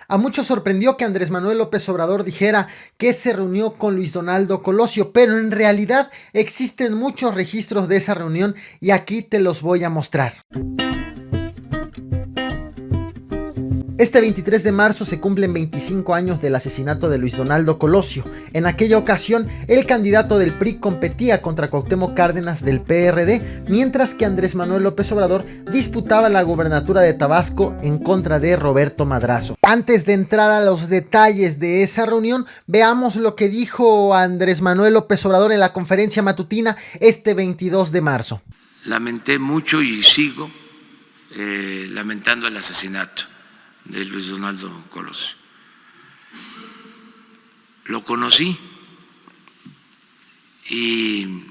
A muchos sorprendió que Andrés Manuel López Obrador dijera que se reunió con Luis Donaldo Colosio, pero en realidad existen muchos registros de esa reunión y aquí te los voy a mostrar. Este 23 de marzo se cumplen 25 años del asesinato de Luis Donaldo Colosio. En aquella ocasión, el candidato del PRI competía contra Cuauhtémoc Cárdenas del PRD, mientras que Andrés Manuel López Obrador disputaba la gubernatura de Tabasco en contra de Roberto Madrazo. Antes de entrar a los detalles de esa reunión, veamos lo que dijo Andrés Manuel López Obrador en la conferencia matutina este 22 de marzo. Lamenté mucho y sigo lamentando el asesinato de Luis Donaldo Colosio. Lo conocí y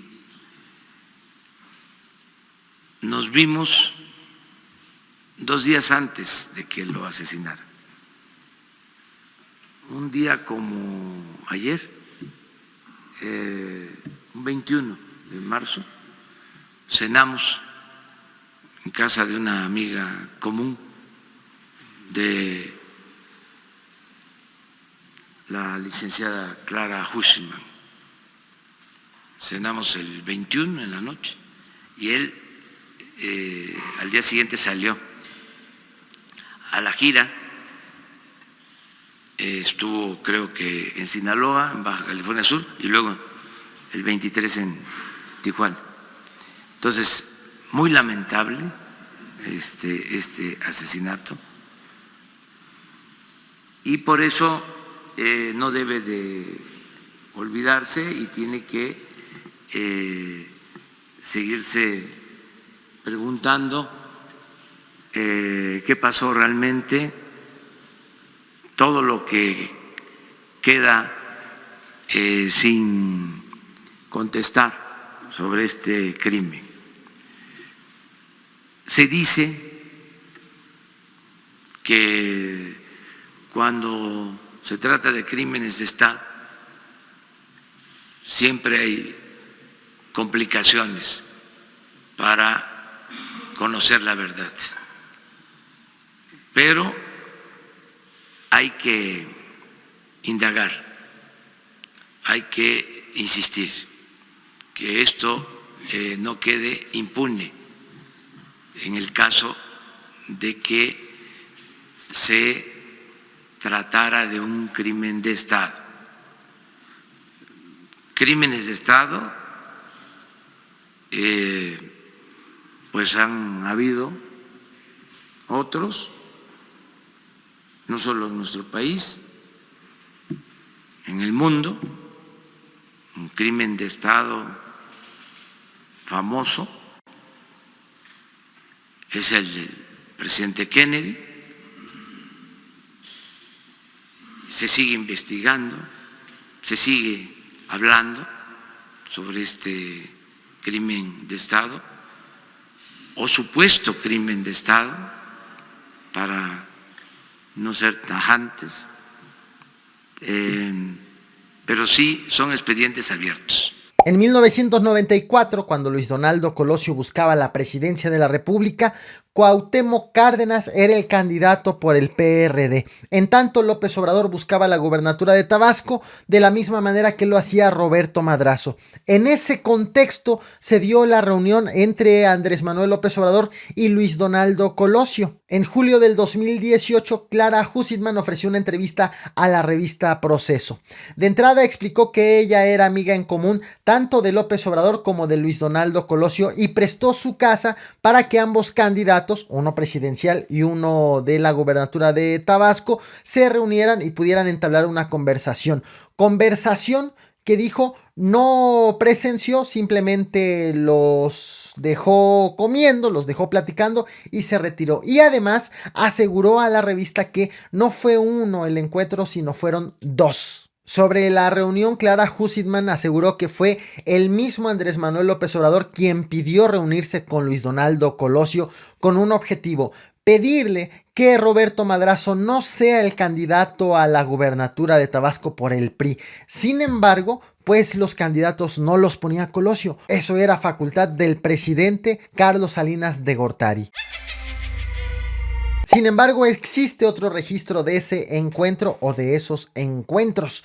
nos vimos 2 días antes de que lo asesinara. Un día como ayer, un 21 de marzo, cenamos en casa de una amiga común de la licenciada Clara Hushman. Cenamos el 21 en la noche y él al día siguiente salió a la gira, estuvo creo que en Sinaloa, en Baja California Sur, y luego el 23 en Tijuana. Entonces, muy lamentable este asesinato. Y por eso no debe de olvidarse y tiene que seguirse preguntando qué pasó realmente, todo lo que queda sin contestar sobre este crimen. Se dice que cuando se trata de crímenes de Estado, siempre hay complicaciones para conocer la verdad. Pero hay que indagar, hay que insistir, que esto no quede impune en el caso de que se tratara de un crimen de Estado. Crímenes de Estado, pues han habido otros, no solo en nuestro país, en el mundo. Un crimen de Estado famoso es el del presidente Kennedy. Se sigue investigando, se sigue hablando sobre este crimen de Estado o supuesto crimen de Estado, para no ser tajantes, pero sí son expedientes abiertos. En 1994, cuando Luis Donaldo Colosio buscaba la presidencia de la República, Cuauhtémoc Cárdenas era el candidato por el PRD. En tanto, López Obrador buscaba la gubernatura de Tabasco de la misma manera que lo hacía Roberto Madrazo. En ese contexto se dio la reunión entre Andrés Manuel López Obrador y Luis Donaldo Colosio. En julio del 2018, Clara Hushman ofreció una entrevista a la revista Proceso. De entrada explicó que ella era amiga en común tanto de López Obrador como de Luis Donaldo Colosio y prestó su casa para que ambos candidatos, uno presidencial y uno de la gubernatura de Tabasco, se reunieran y pudieran entablar una conversación. Conversación que dijo no presenció, simplemente los dejó comiendo, los dejó platicando y se retiró. Y además aseguró a la revista que no fue uno el encuentro, sino fueron 2. Sobre la reunión, Clara Hushman aseguró que fue el mismo Andrés Manuel López Obrador quien pidió reunirse con Luis Donaldo Colosio con un objetivo: pedirle que Roberto Madrazo no sea el candidato a la gubernatura de Tabasco por el PRI. Sin embargo, pues los candidatos no los ponía Colosio. Eso era facultad del presidente Carlos Salinas de Gortari. Sin embargo, existe otro registro de ese encuentro o de esos encuentros.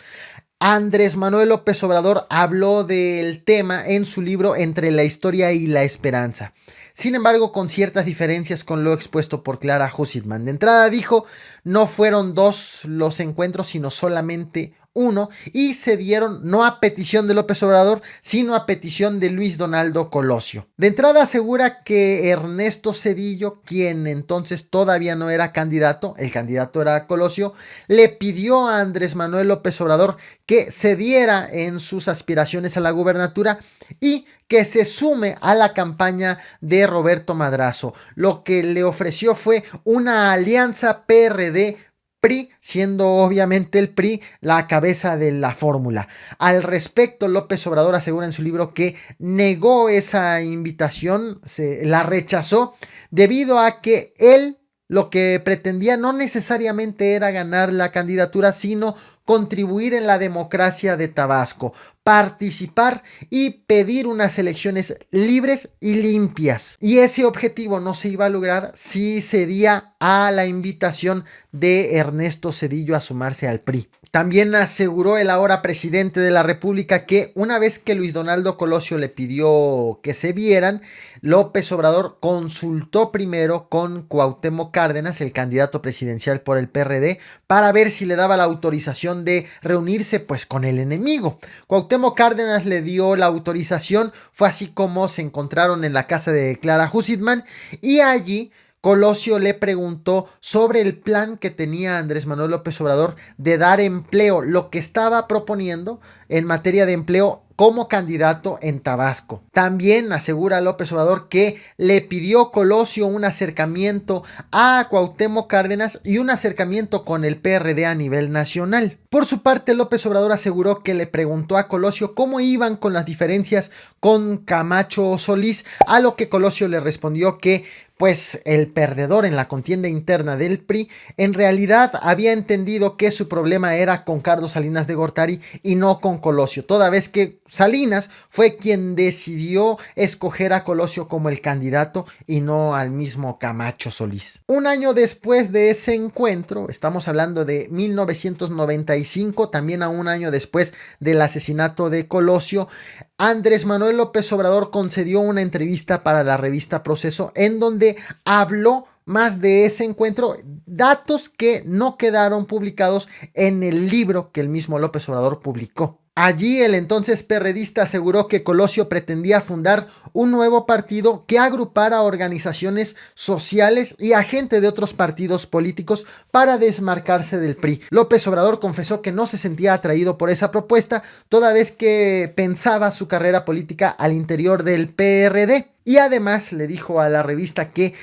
Andrés Manuel López Obrador habló del tema en su libro Entre la historia y la esperanza. Sin embargo, con ciertas diferencias con lo expuesto por Clara Husitman. De entrada dijo, no fueron dos los encuentros, sino solamente uno, y se dieron no a petición de López Obrador, sino a petición de Luis Donaldo Colosio. De entrada asegura que Ernesto Zedillo, quien entonces todavía no era candidato, el candidato era Colosio, le pidió a Andrés Manuel López Obrador que cediera en sus aspiraciones a la gubernatura y que se sume a la campaña de Roberto Madrazo. Lo que le ofreció fue una alianza PRD-PRI, siendo obviamente el PRI la cabeza de la fórmula. Al respecto, López Obrador asegura en su libro que negó esa invitación, la rechazó, debido a que él lo que pretendía no necesariamente era ganar la candidatura, sino contribuir en la democracia de Tabasco, participar y pedir unas elecciones libres y limpias. Y ese objetivo no se iba a lograr si cedía a la invitación de Ernesto Zedillo a sumarse al PRI. También aseguró el ahora presidente de la República que una vez que Luis Donaldo Colosio le pidió que se vieran, López Obrador consultó primero con Cuauhtémoc Cárdenas, el candidato presidencial por el PRD, para ver si le daba la autorización de reunirse pues con el enemigo. Cuauhtémoc Cárdenas le dio la autorización, fue así como se encontraron en la casa de Clara Husitman y allí Colosio le preguntó sobre el plan que tenía Andrés Manuel López Obrador de dar empleo, lo que estaba proponiendo en materia de empleo como candidato en Tabasco. También asegura López Obrador que le pidió Colosio un acercamiento a Cuauhtémoc Cárdenas y un acercamiento con el PRD a nivel nacional. Por su parte, López Obrador aseguró que le preguntó a Colosio cómo iban con las diferencias con Camacho Solís, a lo que Colosio le respondió que pues el perdedor en la contienda interna del PRI en realidad había entendido que su problema era con Carlos Salinas de Gortari y no con Colosio, toda vez que Salinas fue quien decidió escoger a Colosio como el candidato y no al mismo Camacho Solís. Un año después de ese encuentro, estamos hablando de 1995, también a un año después del asesinato de Colosio, Andrés Manuel López Obrador concedió una entrevista para la revista Proceso en donde habló más de ese encuentro, datos que no quedaron publicados en el libro que el mismo López Obrador publicó. Allí el entonces perredista aseguró que Colosio pretendía fundar un nuevo partido que agrupara organizaciones sociales y a gente de otros partidos políticos para desmarcarse del PRI. López Obrador confesó que no se sentía atraído por esa propuesta, toda vez que pensaba su carrera política al interior del PRD. Y además le dijo a la revista que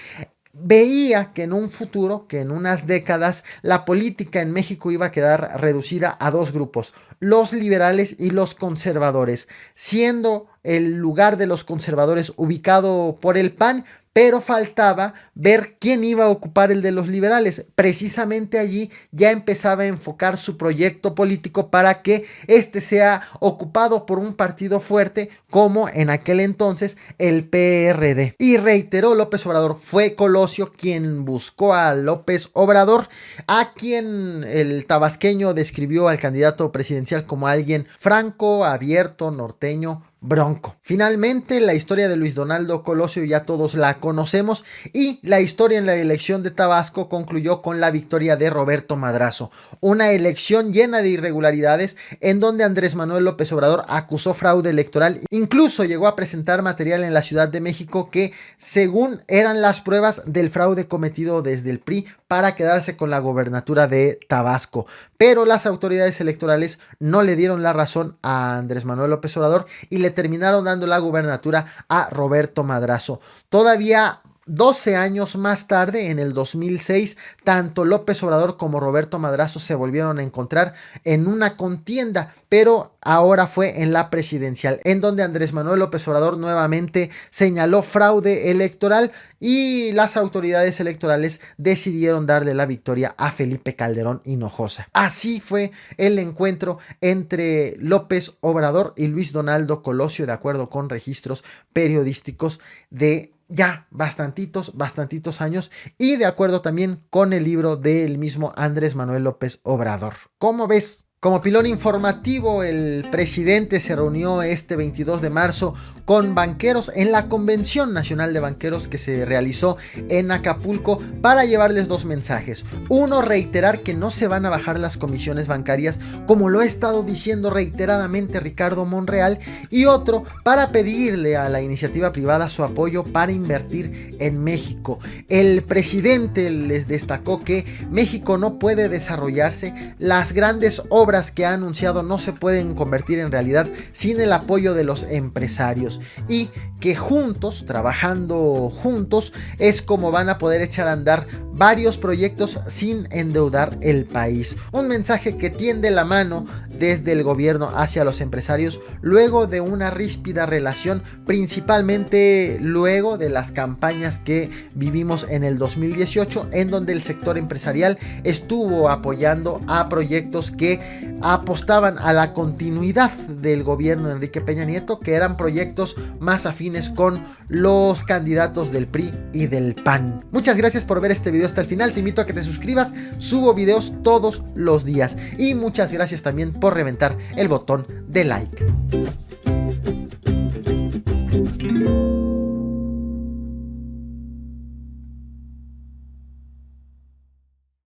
veía que en un futuro, que en unas décadas, la política en México iba a quedar reducida a dos grupos, los liberales y los conservadores, siendo el lugar de los conservadores ubicado por el PAN, pero faltaba ver quién iba a ocupar el de los liberales. Precisamente allí ya empezaba a enfocar su proyecto político para que este sea ocupado por un partido fuerte como en aquel entonces el PRD. Y reiteró López Obrador, fue Colosio quien buscó a López Obrador, a quien el tabasqueño describió al candidato presidencial como alguien franco, abierto, norteño, bronco. Finalmente, la historia de Luis Donaldo Colosio ya todos la conocemos y la historia en la elección de Tabasco concluyó con la victoria de Roberto Madrazo, una elección llena de irregularidades en donde Andrés Manuel López Obrador acusó fraude electoral, incluso llegó a presentar material en la Ciudad de México que según eran las pruebas del fraude cometido desde el PRI para quedarse con la gobernatura de Tabasco, pero las autoridades electorales no le dieron la razón a Andrés Manuel López Obrador y le terminaron dando la gubernatura a Roberto Madrazo. Todavía 12 años más tarde, en el 2006, tanto López Obrador como Roberto Madrazo se volvieron a encontrar en una contienda, pero ahora fue en la presidencial, en donde Andrés Manuel López Obrador nuevamente señaló fraude electoral y las autoridades electorales decidieron darle la victoria a Felipe Calderón Hinojosa. Así fue el encuentro entre López Obrador y Luis Donaldo Colosio, de acuerdo con registros periodísticos de ya bastantitos años, y de acuerdo también con el libro del mismo Andrés Manuel López Obrador. ¿Cómo ves? Como pilón informativo, el presidente se reunió este 22 de marzo con banqueros en la Convención Nacional de Banqueros que se realizó en Acapulco para llevarles dos mensajes. Uno, reiterar que no se van a bajar las comisiones bancarias, como lo ha estado diciendo reiteradamente Ricardo Monreal, y otro, para pedirle a la iniciativa privada su apoyo para invertir en México. El presidente les destacó que México no puede desarrollarse, las grandes obras que ha anunciado no se pueden convertir en realidad sin el apoyo de los empresarios, y que juntos, trabajando juntos, es como van a poder echar a andar varios proyectos sin endeudar el país. Un mensaje que tiende la mano desde el gobierno hacia los empresarios luego de una ríspida relación, principalmente luego de las campañas que vivimos en el 2018, en donde el sector empresarial estuvo apoyando a proyectos que apostaban a la continuidad del gobierno de Enrique Peña Nieto, que eran proyectos más afines con los candidatos del PRI y del PAN. Muchas gracias por ver este video hasta el final. Te invito a que te suscribas, subo videos todos los días, y muchas gracias también por reventar el botón de like.